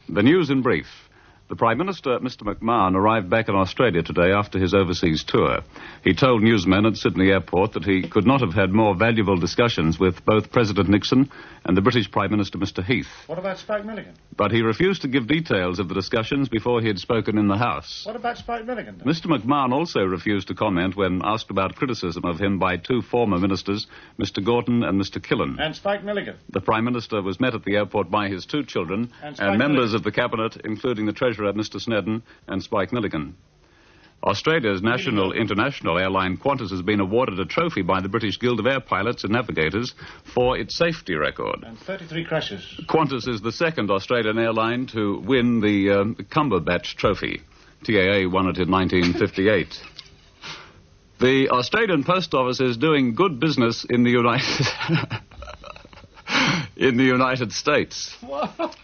The news in brief. The Prime Minister, Mr McMahon, arrived back in Australia today after his overseas tour. He told newsmen at Sydney Airport that he could not have had more valuable discussions with both President Nixon and the British Prime Minister, Mr Heath. What about Spike Milligan? But he refused to give details of the discussions before he had spoken in the House. What about Spike Milligan? Mr McMahon also refused to comment when asked about criticism of him by two former ministers, Mr Gorton and Mr Killen. And Spike Milligan? The Prime Minister was met at the airport by his two children and members of the Cabinet, including the Treasurer, Mr Snedden, and Spike Milligan. Australia's national international airline Qantas has been awarded a trophy by the British Guild of Air Pilots and Navigators for its safety record. And 33 crashes. Qantas is the second Australian airline to win the Cumberbatch Trophy. TAA won it in 1958. The Australian Post Office is doing good business in the United States. What?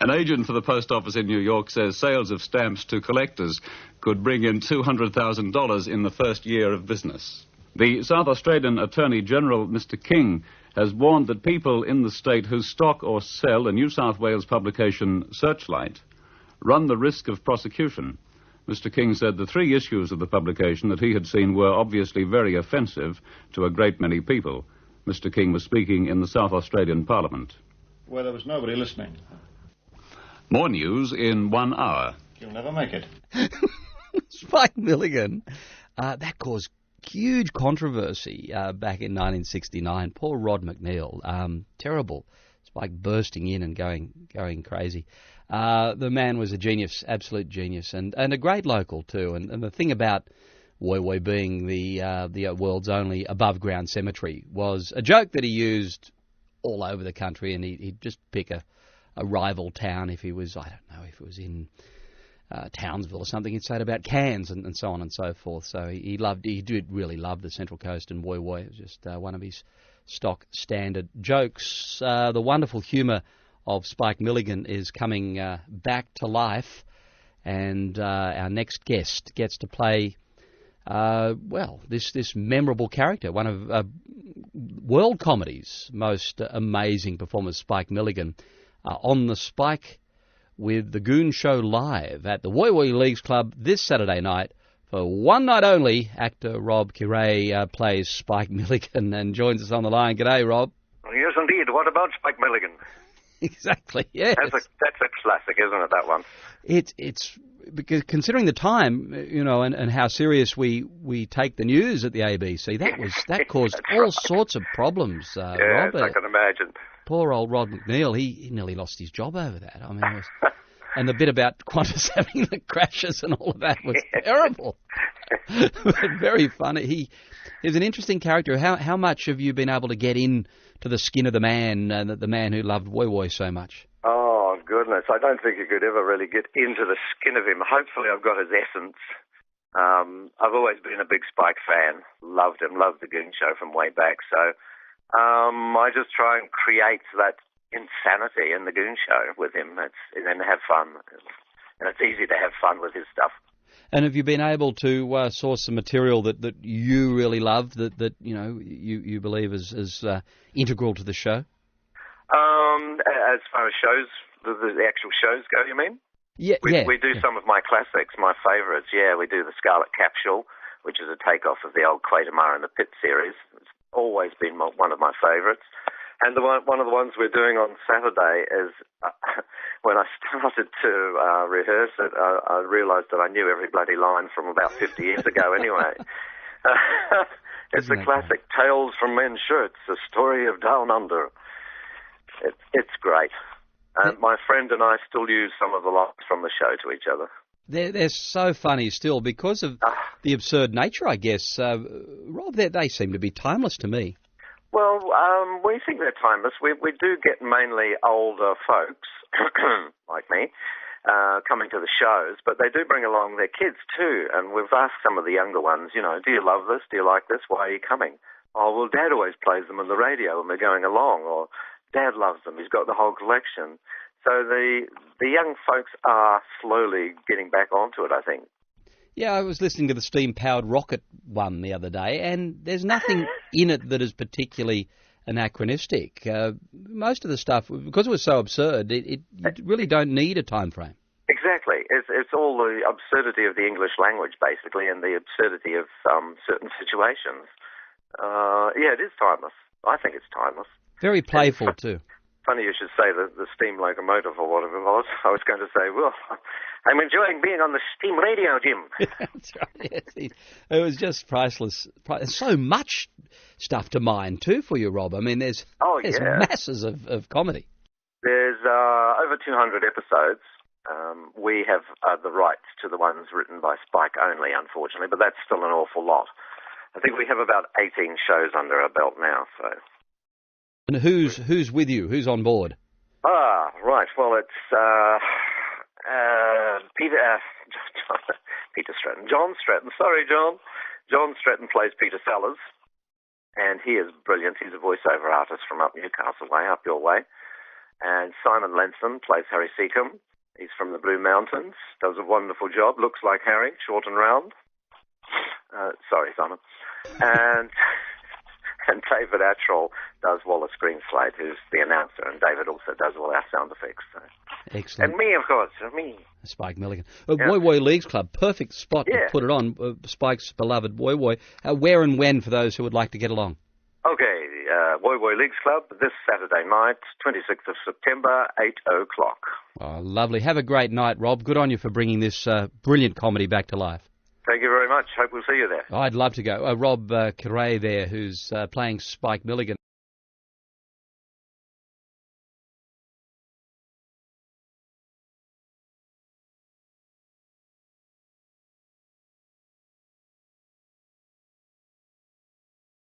An agent for the post office in New York says sales of stamps to collectors could bring in $200,000 in the first year of business. The South Australian Attorney General, Mr King, has warned that people in the state who stock or sell a New South Wales publication, Searchlight, run the risk of prosecution. Mr King said the three issues of the publication that he had seen were obviously very offensive to a great many people. Mr King was speaking in the South Australian Parliament. Where there was nobody listening. More news in 1 hour. You'll never make it. Spike Milligan, that caused huge controversy back in 1969. Poor Rod McNeil, terrible. Spike bursting in and going crazy. The man was a genius, absolute genius, and a great local too. And the thing about Woy Woy being the world's only above-ground cemetery was a joke that he used all over the country, and he'd just pick a rival town if he was, I don't know, if it was in Townsville or something, he'd say it about Cairns and so on and so forth. So he did really love the Central Coast, and Woy Woy was just one of his stock standard jokes. The wonderful humour of Spike Milligan is coming back to life, and our next guest gets to play, this memorable character, one of world comedy's most amazing performers, Spike Milligan, on the Spike with the Goon Show live at the Woy Woy Leagues Club this Saturday night. For one night only, actor Rob Kiray plays Spike Milligan and joins us on the line. G'day, Rob. Yes, indeed. What about Spike Milligan? Exactly, yes. That's a classic, isn't it, that one? It's because considering the time, and how serious we take the news at the ABC, that caused all sorts of problems, yes, Rob. I can imagine. Poor old Rod McNeil, he nearly lost his job over that. I mean, and the bit about Qantas having the crashes and all of that was terrible. But very funny. He is an interesting character. How much have you been able to get in to the skin of the man who loved Woy Woy so much? Oh, goodness. I don't think you could ever really get into the skin of him. Hopefully I've got his essence. I've always been a big Spike fan. Loved him, loved the Goon Show from way back. So I just try and create that insanity in the Goon Show with him and then have fun. And it's easy to have fun with his stuff. And have you been able to source some material that you really loved, that you believe is integral to the show? As far as shows, the actual shows go, you mean? Yeah, we do some of my classics, my favourites. Yeah, we do the Scarlet Capsule, which is a takeoff of the old Quatermass and the Pit series. It's always been one of my favourites. And one of the ones we're doing on Saturday is, when I started to rehearse it, I realised that I knew every bloody line from about 50 years ago anyway. It's the classic Tales from Men's Shirts, a story of Down Under. It's great. And my friend and I still use some of the lines from the show to each other. They're so funny still because of the absurd nature, I guess. Rob, they seem to be timeless to me. Well, we think they're timeless. We do get mainly older folks, like me, coming to the shows, but they do bring along their kids too. And we've asked some of the younger ones, do you love this? Do you like this? Why are you coming? Oh, well, Dad always plays them on the radio when we're going along, or Dad loves them. He's got the whole collection. So the young folks are slowly getting back onto it, I think. Yeah, I was listening to the steam-powered rocket one the other day, and there's nothing in it that is particularly anachronistic. Most of the stuff, because it was so absurd, you really don't need a time frame. Exactly. It's all the absurdity of the English language, basically, and the absurdity of certain situations. Yeah, it is timeless. I think it's timeless. Very playful, too. Funny you should say the steam locomotive or whatever it was. I was going to say, well, I'm enjoying being on the steam radio, Jim. That's right. Yes. It was just priceless. So much stuff to mine, too, for you, Rob. I mean, there's masses of comedy. There's over 200 episodes. We have the rights to the ones written by Spike only, unfortunately, but that's still an awful lot. I think we have about 18 shows under our belt now, so... And who's with you? Who's on board? Right. Well, it's Peter Stratton. John Stratton. Sorry, John. John Stratton plays Peter Sellers, and he is brilliant. He's a voiceover artist from up Newcastle way, up your way. And Simon Lenson plays Harry Seacombe. He's from the Blue Mountains. Does a wonderful job. Looks like Harry, short and round. Sorry, Simon. And David Attrell does Wallace Greenslade, who's the announcer, and David also does all our sound effects. So. Excellent. And me, of course, me. Spike Milligan. Woy Woy Leagues Club, perfect spot to put it on, Spike's beloved Woy Woy. Where and when for those who would like to get along? Okay, Woy Woy Leagues Club this Saturday night, 26th of September, 8 o'clock. Oh, lovely. Have a great night, Rob. Good on you for bringing this brilliant comedy back to life. Thank you very much. Hope we'll see you there. I'd love to go. Rob Carre there, who's playing Spike Milligan.